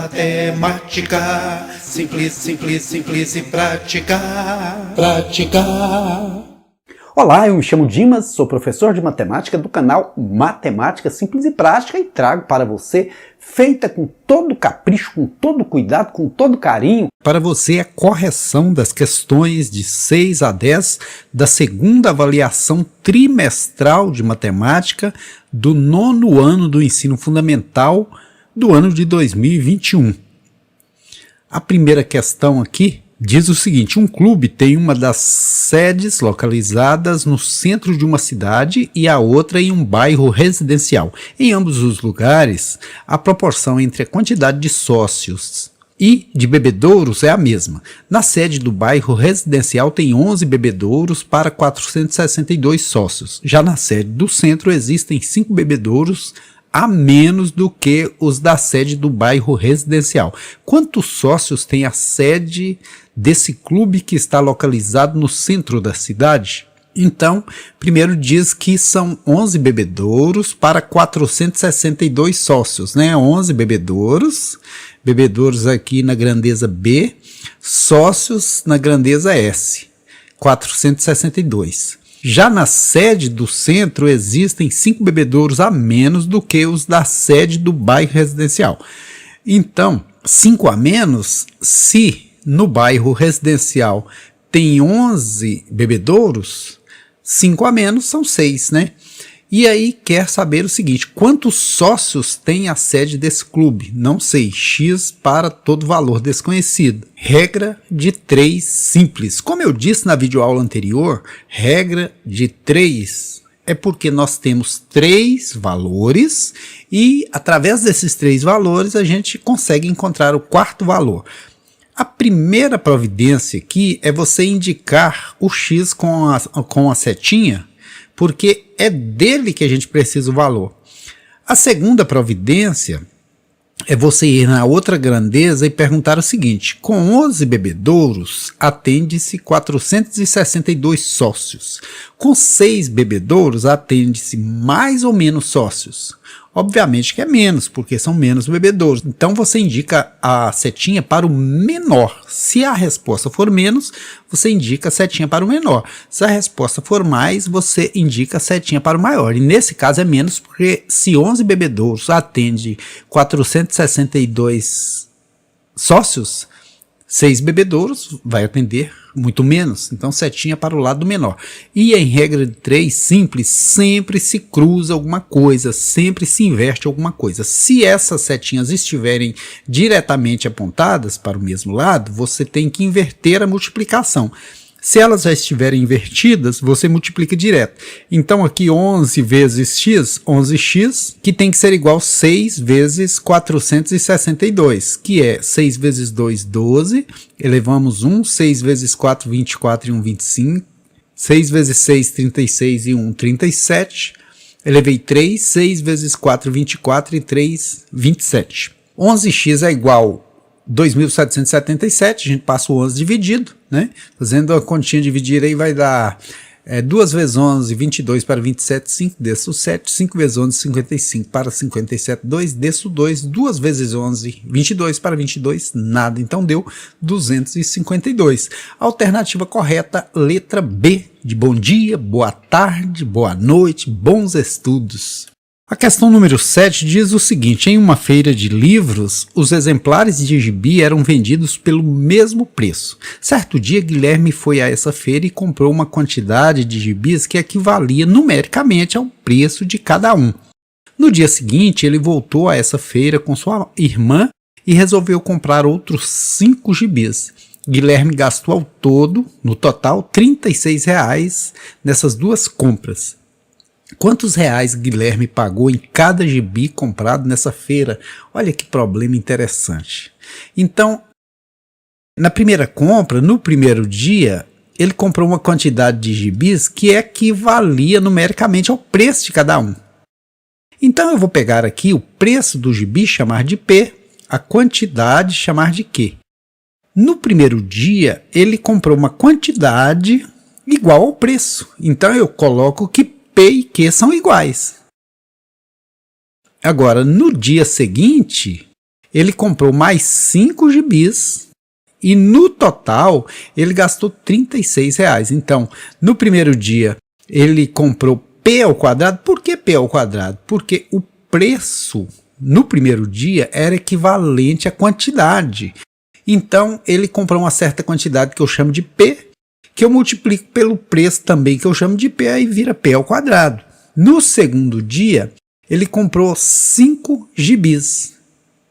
Matemática, simples, simples, simples e prática. Prática. Olá, eu me chamo Dimas, sou professor de matemática do canal Matemática Simples e Prática e trago para você, feita com todo capricho, com todo cuidado, com todo carinho, para você a correção das questões de 6 a 10 da segunda avaliação trimestral de matemática do 9º ano do ensino fundamental do ano de 2021. A primeira questão aqui diz o seguinte: um clube tem uma das sedes localizadas no centro de uma cidade e a outra em um bairro residencial. Em ambos os lugares, a proporção entre a quantidade de sócios e de bebedouros é a mesma. Na sede do bairro residencial tem 11 bebedouros para 462 sócios. Já na sede do centro existem 5 bebedouros a menos do que os da sede do bairro residencial. Quantos sócios tem a sede desse clube que está localizado no centro da cidade? Então, primeiro diz que são 11 bebedouros para 462 sócios, né? 11 bebedouros aqui na grandeza B, sócios na grandeza S, 462. Já na sede do centro existem 5 bebedouros a menos do que os da sede do bairro residencial. Então, 5 a menos, se no bairro residencial tem 11 bebedouros, 5 a menos são 6, né? E aí quer saber o seguinte: quantos sócios tem a sede desse clube? Não sei, X para todo valor desconhecido. Regra de 3 simples. Como eu disse na videoaula anterior, regra de 3 é porque nós temos 3 valores e através desses 3 valores a gente consegue encontrar o quarto valor. A primeira providência aqui é você indicar o X com a setinha, porque é dele que a gente precisa o valor. A segunda providência é você ir na outra grandeza e perguntar o seguinte: com 11 bebedouros, atende-se 462 sócios. Com 6 bebedouros, atende-se mais ou menos sócios. Obviamente que é menos, porque são menos bebedouros. Então você indica a setinha para o menor. Se a resposta for menos, você indica a setinha para o menor. Se a resposta for mais, você indica a setinha para o maior. E nesse caso é menos, porque se 11 bebedouros atende 462 sócios, 6 bebedouros vai atender muito menos, então setinha para o lado menor. E em regra de 3 simples, sempre se cruza alguma coisa, sempre se inverte alguma coisa. Se essas setinhas estiverem diretamente apontadas para o mesmo lado, você tem que inverter a multiplicação. Se elas já estiverem invertidas, você multiplica direto. Então aqui 11 vezes x, 11x, que tem que ser igual a 6 vezes 462, que é 6 vezes 2, 12, elevamos 1, 6 vezes 4, 24 e 1, 25, 6 vezes 6, 36 e 1, 37, elevei 3, 6 vezes 4, 24 e 3, 27. 11x é igual a 2.777, a gente passa o 11 dividido, né? Fazendo a continha dividir aí vai dar 2 vezes 11, 22 para 27, 5 desço 7, 5 vezes 11, 55 para 57, 2 desço 2, 2 vezes 11, 22 para 22, nada, então deu 252. Alternativa correta, letra B, de bom dia, boa tarde, boa noite, bons estudos. A questão número 7 diz o seguinte: em uma feira de livros, os exemplares de gibi eram vendidos pelo mesmo preço. Certo dia, Guilherme foi a essa feira e comprou uma quantidade de gibis que equivalia numericamente ao preço de cada um. No dia seguinte, ele voltou a essa feira com sua irmã e resolveu comprar outros 5 gibis. Guilherme gastou ao todo, no total, R$ 36 nessas duas compras. Quantos reais Guilherme pagou em cada gibi comprado nessa feira? Olha que problema interessante. Então, na primeira compra, no primeiro dia, ele comprou uma quantidade de gibis que equivalia numericamente ao preço de cada um. Então eu vou pegar aqui o preço do gibi, chamar de P, a quantidade, chamar de Q. No primeiro dia, ele comprou uma quantidade igual ao preço. Então eu coloco que P e Q são iguais. Agora, no dia seguinte, ele comprou mais 5 gibis e no total ele gastou R$36. Então, no primeiro dia ele comprou P ao quadrado. Por que P ao quadrado? Porque o preço no primeiro dia era equivalente à quantidade. Então, ele comprou uma certa quantidade que eu chamo de P, que eu multiplico pelo preço também, que eu chamo de P, aí vira P ao quadrado. No segundo dia, ele comprou 5 gibis.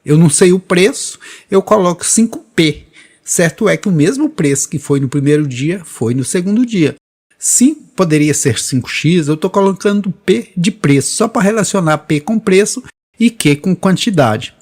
Eu não sei o preço, eu coloco 5P. Certo é que o mesmo preço que foi no primeiro dia, foi no segundo dia. 5 poderia ser 5x, eu estou colocando P de preço, só para relacionar P com preço e Q com quantidade.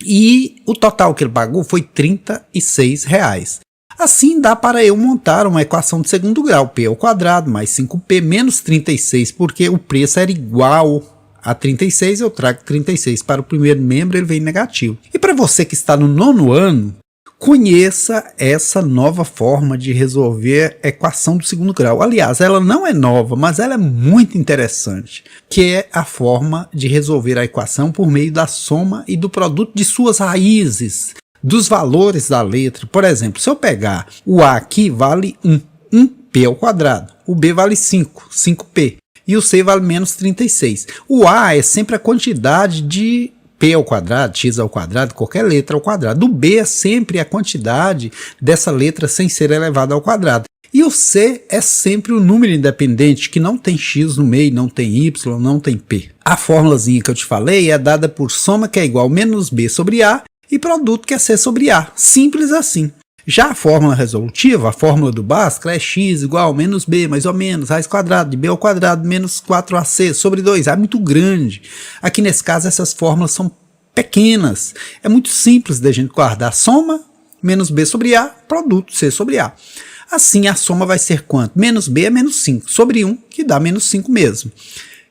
E o total que ele pagou foi R$36. Assim dá para eu montar uma equação de segundo grau, P ao quadrado mais 5P menos 36, porque o preço era igual a 36, eu trago 36 para o primeiro membro, ele vem negativo. E para você que está no 9º ano, conheça essa nova forma de resolver a equação do segundo grau. Aliás, ela não é nova, mas ela é muito interessante, que é a forma de resolver a equação por meio da soma e do produto de suas raízes, dos valores da letra. Por exemplo, se eu pegar o A aqui vale 1P ao quadrado, o B vale 5P, e o C vale menos 36. O A é sempre a quantidade de P ao quadrado, X ao quadrado, qualquer letra ao quadrado. O B é sempre a quantidade dessa letra sem ser elevada ao quadrado. E o C é sempre o número independente, que não tem X no meio, não tem Y, não tem P. A formulazinha que eu te falei é dada por soma, que é igual a menos B sobre A, e produto, que é C sobre A. Simples assim. Já a fórmula resolutiva, a fórmula do Bhaskara é x igual a menos b, mais ou menos, raiz quadrada de b ao quadrado menos 4ac sobre 2a, é muito grande. Aqui nesse caso essas fórmulas são pequenas, é muito simples da gente guardar. Soma, menos b sobre a, produto, c sobre a. Assim a soma vai ser quanto? Menos b é menos 5 sobre 1, que dá menos 5 mesmo.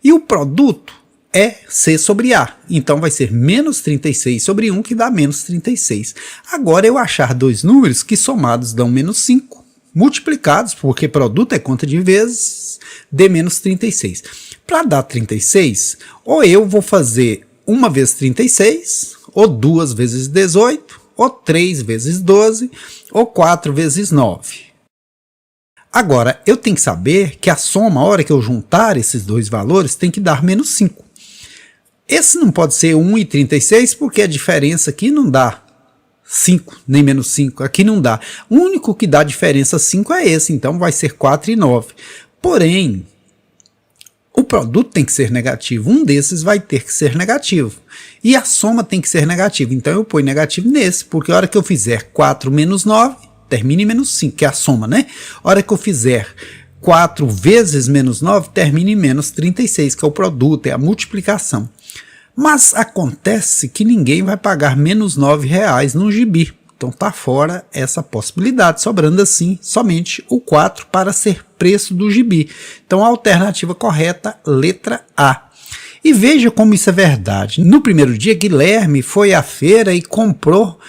E o produto é C sobre A, então vai ser menos 36 sobre 1, que dá menos 36. Agora eu achar dois números que somados dão menos 5, multiplicados, porque produto é conta de vezes, dê menos 36. Para dar 36, ou eu vou fazer 1 vezes 36, ou 2 vezes 18, ou 3 vezes 12, ou 4 vezes 9. Agora, eu tenho que saber que a soma, a hora que eu juntar esses dois valores, tem que dar menos 5. Esse não pode ser 1 e 36, porque a diferença aqui não dá 5, nem menos 5. Aqui não dá. O único que dá diferença 5 é esse, então vai ser 4 e 9. Porém, o produto tem que ser negativo. Um desses vai ter que ser negativo. E a soma tem que ser negativa. Então eu ponho negativo nesse, porque a hora que eu fizer 4 menos 9, termina em menos 5, que é a soma, né? A hora que eu fizer 4 vezes menos 9, termina em menos 36, que é o produto, é a multiplicação. Mas acontece que ninguém vai pagar menos R$9 no gibi. Então está fora essa possibilidade, sobrando assim somente o 4 para ser preço do gibi. Então a alternativa correta, letra A. E veja como isso é verdade. No primeiro dia, Guilherme foi à feira e comprou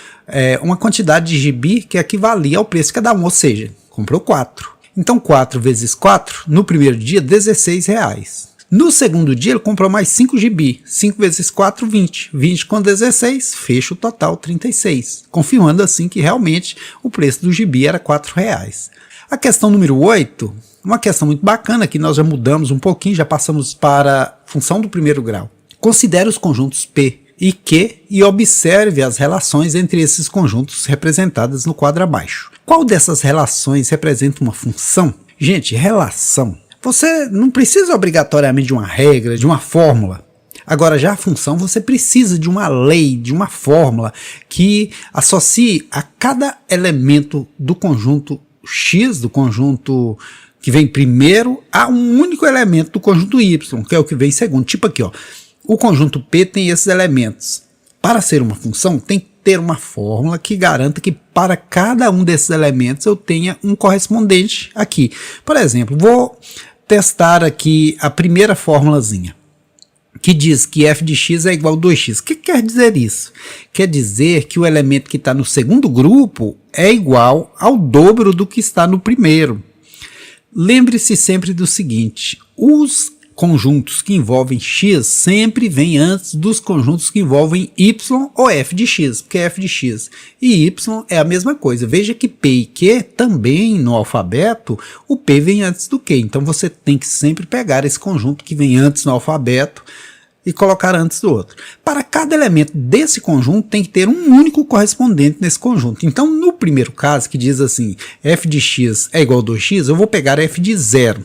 uma quantidade de gibi que equivalia ao preço de cada um, ou seja, comprou 4. Então 4 vezes 4, no primeiro dia, R$16. No segundo dia, ele comprou mais 5 GB. 5 vezes 4, 20. 20 com 16, fecha o total, 36. Confirmando assim que realmente o preço do gibi era R$4. A questão número 8, uma questão muito bacana, que nós já mudamos um pouquinho, já passamos para a função do primeiro grau. Considere os conjuntos P e Q e observe as relações entre esses conjuntos representadas no quadro abaixo. Qual dessas relações representa uma função? Gente, relação. Você não precisa obrigatoriamente de uma regra, de uma fórmula. Agora, já a função, você precisa de uma lei, de uma fórmula que associe a cada elemento do conjunto X, do conjunto que vem primeiro, a um único elemento do conjunto Y, que é o que vem segundo. Tipo aqui, ó, o conjunto P tem esses elementos. Para ser uma função, tem que ter uma fórmula que garanta que para cada um desses elementos eu tenha um correspondente aqui. Por exemplo, vou testar aqui a primeira formulazinha, que diz que f de x é igual a 2x. O que quer dizer isso? Quer dizer que o elemento que está no segundo grupo é igual ao dobro do que está no primeiro. Lembre-se sempre do seguinte, os conjuntos que envolvem x sempre vem antes dos conjuntos que envolvem y ou f de x, porque f de x e y é a mesma coisa. Veja que p e q também no alfabeto, o p vem antes do q, então você tem que sempre pegar esse conjunto que vem antes no alfabeto e colocar antes do outro. Para cada elemento desse conjunto tem que ter um único correspondente nesse conjunto. Então no primeiro caso que diz assim, f de x é igual a 2x, eu vou pegar f de 0.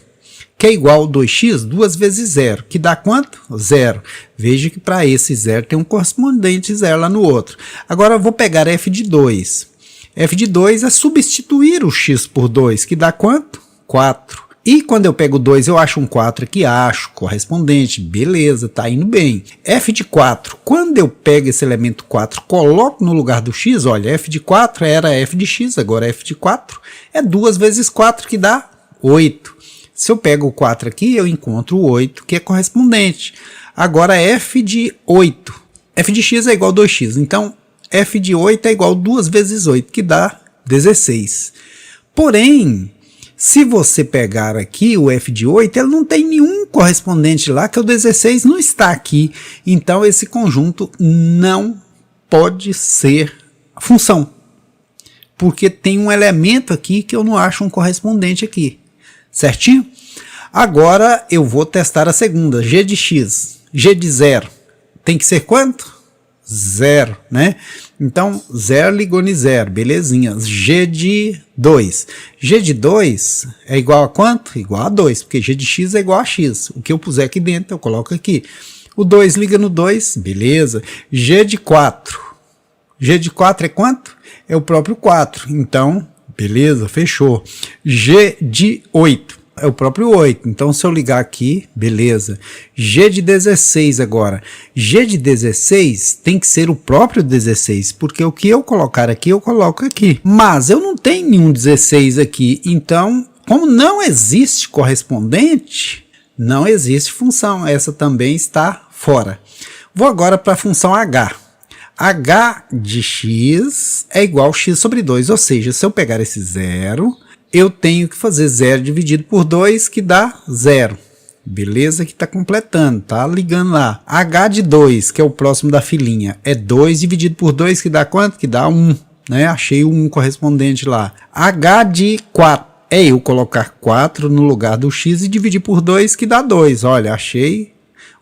Que é igual a 2x, 2 vezes 0, que dá quanto? 0. Veja que para esse 0 tem um correspondente 0 lá no outro. Agora eu vou pegar f de 2. F de 2 é substituir o x por 2, que dá quanto? 4. E quando eu pego 2, eu acho um 4 aqui, acho correspondente, beleza, tá indo bem. F de 4, quando eu pego esse elemento 4, coloco no lugar do x, olha, f de 4 era f de x, agora f de 4 é 2 vezes 4, que dá 8. Se eu pego o 4 aqui, eu encontro o 8, que é correspondente. Agora, f de 8. F de x é igual a 2x. Então, f de 8 é igual a 2 vezes 8, que dá 16. Porém, se você pegar aqui o f de 8, ele não tem nenhum correspondente lá, que o 16 não está aqui. Então, esse conjunto não pode ser função. Porque tem um elemento aqui que eu não acho um correspondente aqui. Certinho? Agora eu vou testar a segunda, g de x, g de 0, tem que ser quanto? 0, né? Então, 0 ligou em 0, belezinha. G de 2. G de 2 é igual a quanto? Igual a 2, porque g de x é igual a x. O que eu puser aqui dentro, eu coloco aqui. O 2 liga no 2, beleza. G de 4. G de 4 é quanto? É o próprio 4, então... beleza, fechou. G de 8 é o próprio 8. Então, se eu ligar aqui, beleza. G de 16 agora. G de 16 tem que ser o próprio 16, porque o que eu colocar aqui, eu coloco aqui. Mas eu não tenho nenhum 16 aqui. Então, como não existe correspondente, não existe função. Essa também está fora. Vou agora para a função h. H de x é igual a x sobre 2, ou seja, se eu pegar esse 0, eu tenho que fazer 0 dividido por 2, que dá 0. Beleza? Que está completando, tá ligando lá. H de 2, que é o próximo da filinha, é 2 dividido por 2, que dá quanto? Que dá 1, né? Achei o 1 correspondente lá. H de 4, é eu colocar 4 no lugar do x e dividir por 2, que dá 2. Olha, achei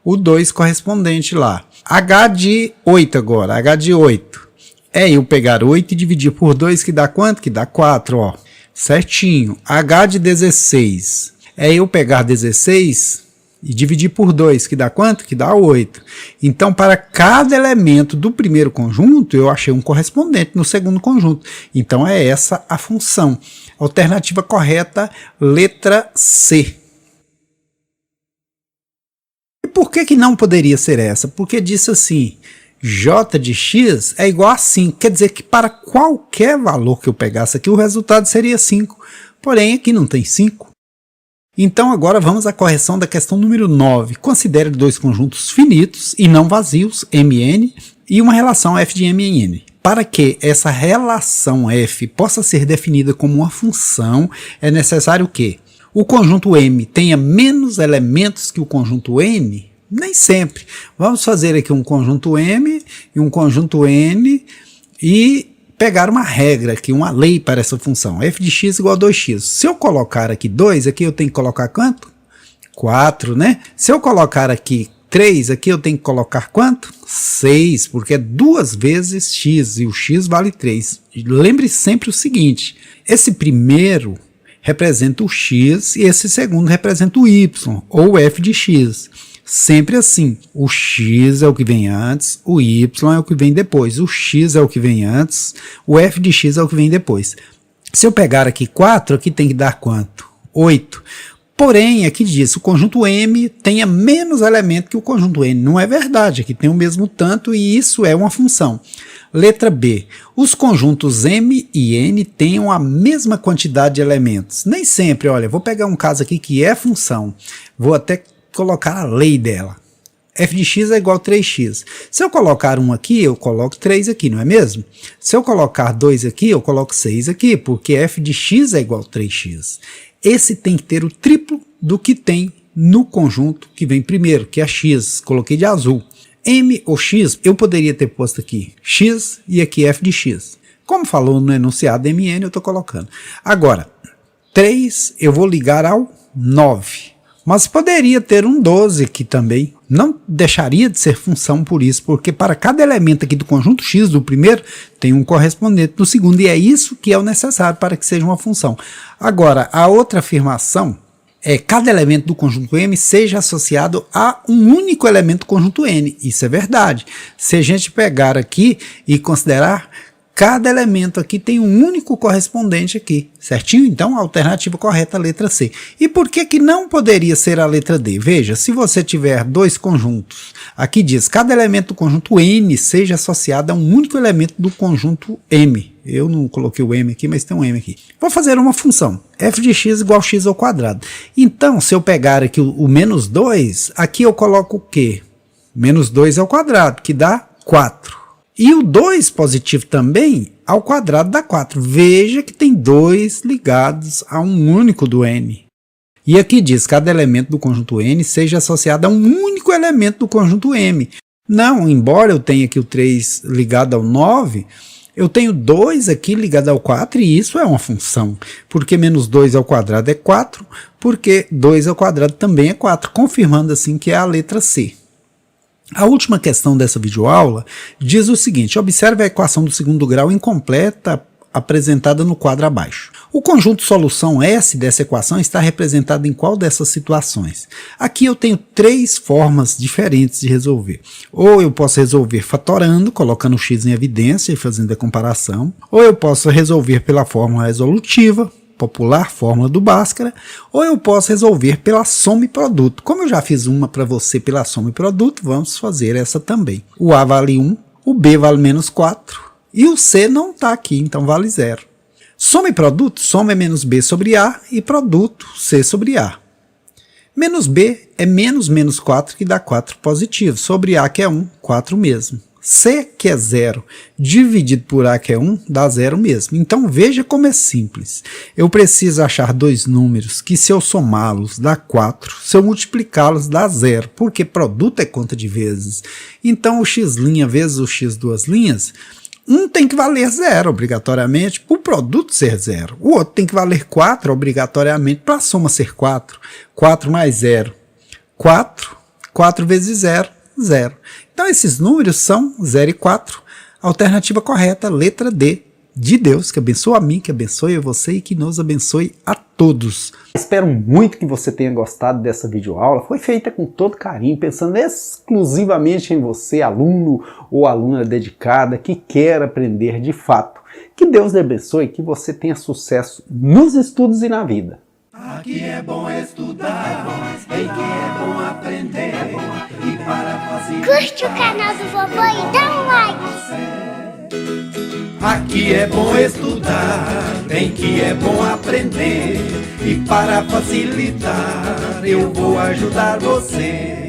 o 2 correspondente lá. H de 8 agora, H de 8. É eu pegar 8 e dividir por 2, que dá quanto? Que dá 4, ó. Certinho. H de 16. É eu pegar 16 e dividir por 2, que dá quanto? Que dá 8. Então, para cada elemento do primeiro conjunto, eu achei um correspondente no segundo conjunto. Então, é essa a função. Alternativa correta, letra C. Por que não poderia ser essa? Porque disse assim, j de x é igual a 5. Quer dizer que para qualquer valor que eu pegasse aqui, o resultado seria 5. Porém, aqui não tem 5. Então, agora vamos à correção da questão número 9. Considere dois conjuntos finitos e não vazios, Mn, e uma relação f de m em n. Para que essa relação f possa ser definida como uma função, é necessário que o conjunto M tenha menos elementos que o conjunto N? Nem sempre. Vamos fazer aqui um conjunto M e um conjunto N e pegar uma regra aqui, uma lei para essa função. F de x igual a 2x. Se eu colocar aqui 2, aqui eu tenho que colocar quanto? 4, né? Se eu colocar aqui 3, aqui eu tenho que colocar quanto? 6, porque é 2 vezes x e o x vale 3. Lembre sempre o seguinte, esse primeiro representa o x e esse segundo representa o y, ou f de x. Sempre assim, o x é o que vem antes, o y é o que vem depois, o x é o que vem antes, o f de x é o que vem depois. Se eu pegar aqui 4, aqui tem que dar quanto? 8. Porém, aqui diz, o conjunto M tenha menos elemento que o conjunto N. Não é verdade, aqui tem o mesmo tanto e isso é uma função. Letra B. Os conjuntos M e N tenham a mesma quantidade de elementos. Nem sempre, olha, vou pegar um caso aqui que é função. Vou até colocar a lei dela. F de x é igual a 3x. Se eu colocar 1 aqui, eu coloco 3 aqui, não é mesmo? Se eu colocar 2 aqui, eu coloco 6 aqui, porque f de x é igual a 3x. Esse tem que ter o triplo do que tem no conjunto que vem primeiro, que é x, coloquei de azul. M ou x, eu poderia ter posto aqui x e aqui f de x. Como falou no enunciado MN, eu estou colocando. Agora, 3 eu vou ligar ao 9. Mas poderia ter um 12 aqui também. Não deixaria de ser função por isso, porque para cada elemento aqui do conjunto X do primeiro, tem um correspondente do segundo, e é isso que é o necessário para que seja uma função. Agora, a outra afirmação é que cada elemento do conjunto M seja associado a um único elemento do conjunto N. Isso é verdade. Se a gente pegar aqui e considerar cada elemento aqui tem um único correspondente aqui, certinho? Então, a alternativa correta é a letra C. E por que que não poderia ser a letra D? Veja, se você tiver dois conjuntos, aqui diz, cada elemento do conjunto N seja associado a um único elemento do conjunto M. Eu não coloquei o M aqui, mas tem um M aqui. Vou fazer uma função, f de x igual a x ao quadrado. Então, se eu pegar aqui o menos 2, aqui eu coloco o quê? Menos 2 ao quadrado, que dá 4. E o 2 positivo também ao quadrado dá 4. Veja que tem 2 ligados a um único do N. E aqui diz que cada elemento do conjunto N seja associado a um único elemento do conjunto M. Não, embora eu tenha aqui o 3 ligado ao 9, eu tenho 2 aqui ligado ao 4 e isso é uma função. Porque menos 2 ao quadrado é 4, porque 2 ao quadrado também é 4, confirmando assim que é a letra C. A última questão dessa videoaula diz o seguinte: observe a equação do segundo grau incompleta apresentada no quadro abaixo. O conjunto solução S dessa equação está representado em qual dessas situações? Aqui eu tenho 3 formas diferentes de resolver. Ou eu posso resolver fatorando, colocando o x em evidência e fazendo a comparação. Ou eu posso resolver pela fórmula resolutiva, popular fórmula do Bhaskara, ou eu posso resolver pela soma e produto. Como eu já fiz uma para você pela soma e produto, vamos fazer essa também. O A vale 1, o B vale menos 4 e o C não está aqui, então vale 0. Soma e produto, soma é menos B sobre A e produto C sobre A. Menos B é menos 4 que dá 4 positivo, sobre A que é 1, 4 mesmo. C, que é 0, dividido por A, que é 1, dá 0 mesmo. Então, veja como é simples. Eu preciso achar dois números que, se eu somá-los, dá 4. Se eu multiplicá-los, dá 0, porque produto é conta de vezes. Então, o x' vezes o x duas linhas, um tem que valer 0, obrigatoriamente, para o produto ser 0. O outro tem que valer 4, obrigatoriamente, para a soma ser 4. 4 mais 0, 4. 4 vezes 0, 0. Então, esses números são 0 e 4. Alternativa correta, letra D, de Deus, que abençoe a mim, que abençoe a você e que nos abençoe a todos. Espero muito que você tenha gostado dessa videoaula. Foi feita com todo carinho, pensando exclusivamente em você, aluno ou aluna dedicada, que quer aprender de fato. Que Deus lhe abençoe e que você tenha sucesso nos estudos e na vida. Aqui é bom estudar, bem que é bom aprender, e para fazer... Curte o canal do vovô e dá um like. Aqui é bom estudar, bem que é bom aprender, e para facilitar eu vou ajudar você.